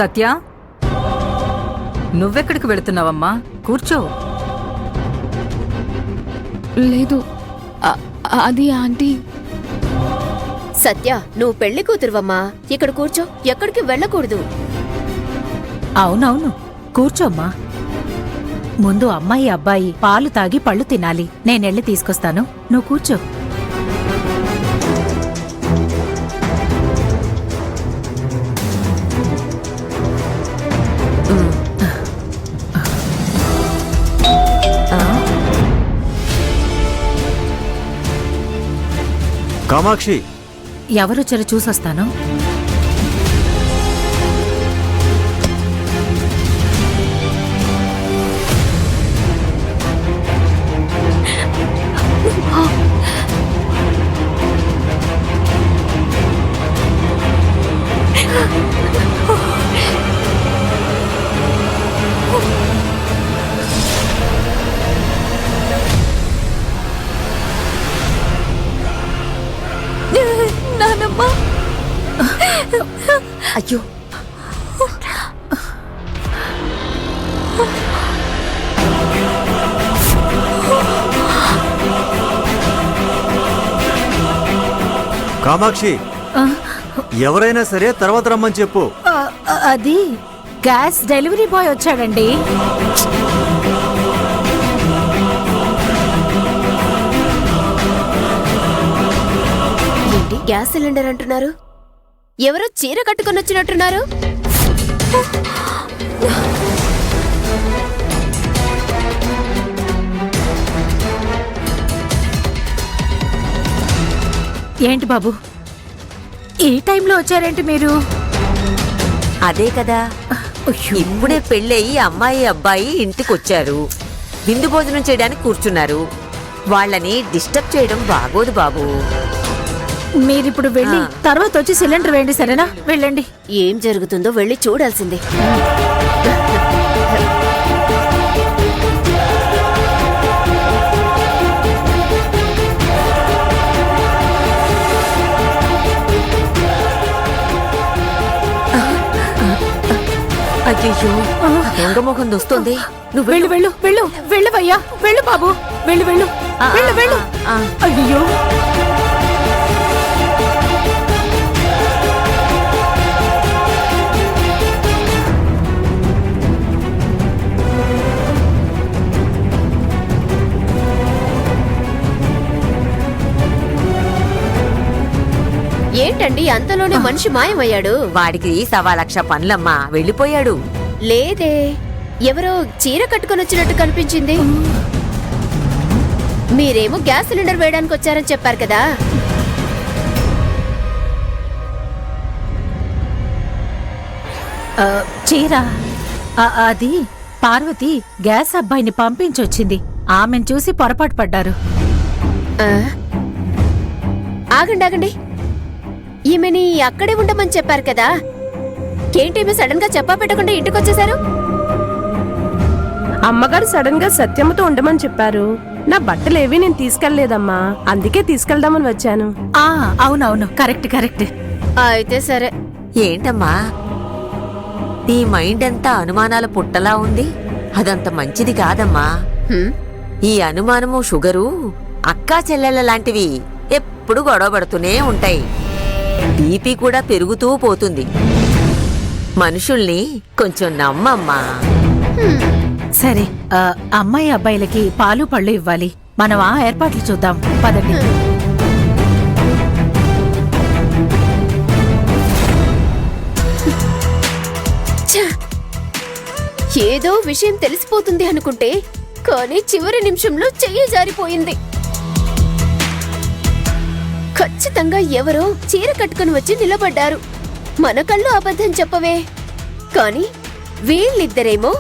సత్య, నువ్వెక్కడికి వెళుతున్నావమ్మా? కూర్చో. లేదు, అది ఆంటీ. సత్య, నువ్వు పెళ్లి కూతురువమ్మా, ఇక్కడ కూర్చో, ఎక్కడికి వెళ్ళకూడదు. అవునవును, కూర్చోమ్మా. ముందు అమ్మాయి అబ్బాయి పాలు తాగి పళ్ళు తినాలి. నేనెళ్ళి తీసుకొస్తాను, నువ్వు కూర్చో. కామాక్షి, ఎవరొచ్చారో చూసొస్తాను. నానమ్మ, అయ్యో, కామాక్షి, ఎవరైనా సరే తర్వాత రమ్మని చెప్పు. అది గ్యాస్ డెలివరీ బాయ్ వచ్చాడండి. ఏంటి గ్యాస్ సిలిండర్ అంటున్నారు? ఎవరో చీర కట్టుకొని వచ్చినట్టున్నారు. ఏంటి బాబు, ఈ టైంలో వచ్చారేంటి మీరు? అదే కదా, ఇప్పుడే పెళ్ళయి అమ్మాయి అబ్బాయి ఇంటికొచ్చారు, విందు భోజనం చేయడానికి కూర్చున్నారు. వాళ్ళని డిస్టర్బ్ చేయడం బాగోదు బాబు. మీరిప్పుడు వెళ్ళి తర్వాత వచ్చి సిలిండర్ వేయండి, సరేనా? వెళ్ళండి. ఏం జరుగుతుందో వెళ్ళి చూడాల్సిందే. అయ్యో, దొంగమోహం దొస్తుంది. నువ్వు వెళ్ళు వెళ్ళు వెళ్ళు, వెళ్ళవయ్యా, వెళ్ళు బాబు, వెళ్ళు వెళ్ళు వెళ్ళు వెళ్ళు. అయ్యో, ఏంటండి అంతలోనే మనిషి మాయమయ్యాడు? వాడికి 1,00,000 పనులమ్మా, వెళ్ళిపోయాడు. లేదే, ఎవరో చీర కట్టుకొని వచ్చినట్టు కనిపించింది. మీరేమో గ్యాస్ సిలిండర్ వేయడానికి వచ్చారని చెప్పారు కదా. చీర అది పార్వతి గ్యాస్ అబ్బాయిని పంపించొచ్చింది. ఆమెను చూసి పొరపాటు పడ్డారు. ఆగండి ఆగండి, ఈమెని అక్కడే ఉండమని చెప్పారు కదా. ఏంటి సడన్ గా చెప్పా పెట్టకుండా ఇంటికొచ్చేశారు? అమ్మగారు సడన్ గా సత్యమ్మతో ఉండమని చెప్పారు. నా బట్టలేవి నేను తీసుకెళ్లేదమ్మా, అందుకే తీసుకెళ్దామని వచ్చాను. అవునవును, కరెక్ట్ కరెక్ట్. అయితే సరే. ఏంటమ్మా, నీ మైండ్ అంతా అనుమానాల పుట్టలా ఉంది. అదంత మంచిది కాదమ్మా. ఈ అనుమానము షుగరు అక్కా చెల్లెళ్ళ లాంటివి ఎప్పుడు గొడవ పడుతూనే ఉంటాయి. బీపీ కూడా పెరుగుతూ పోతుంది. మనుషుల్ని కొంచెం నమ్మమ్మా. సరే, అమ్మాయి అబ్బాయిలకి పాలు పళ్ళు ఇవ్వాలి. మనం ఆ ఏర్పాట్లు చూద్దాం, పదండి. ఏదో విషయం తెలిసిపోతుంది అనుకుంటే, కానీ చివరి నిమిషంలో చెయ్యి జారిపోయింది. ఖచ్చితంగా ఎవరో చీర కట్టుకుని వచ్చి నిలబడ్డారు. మన కళ్ళు అబద్ధం చెప్పవే, కానీ వీళ్ళిద్దరేమో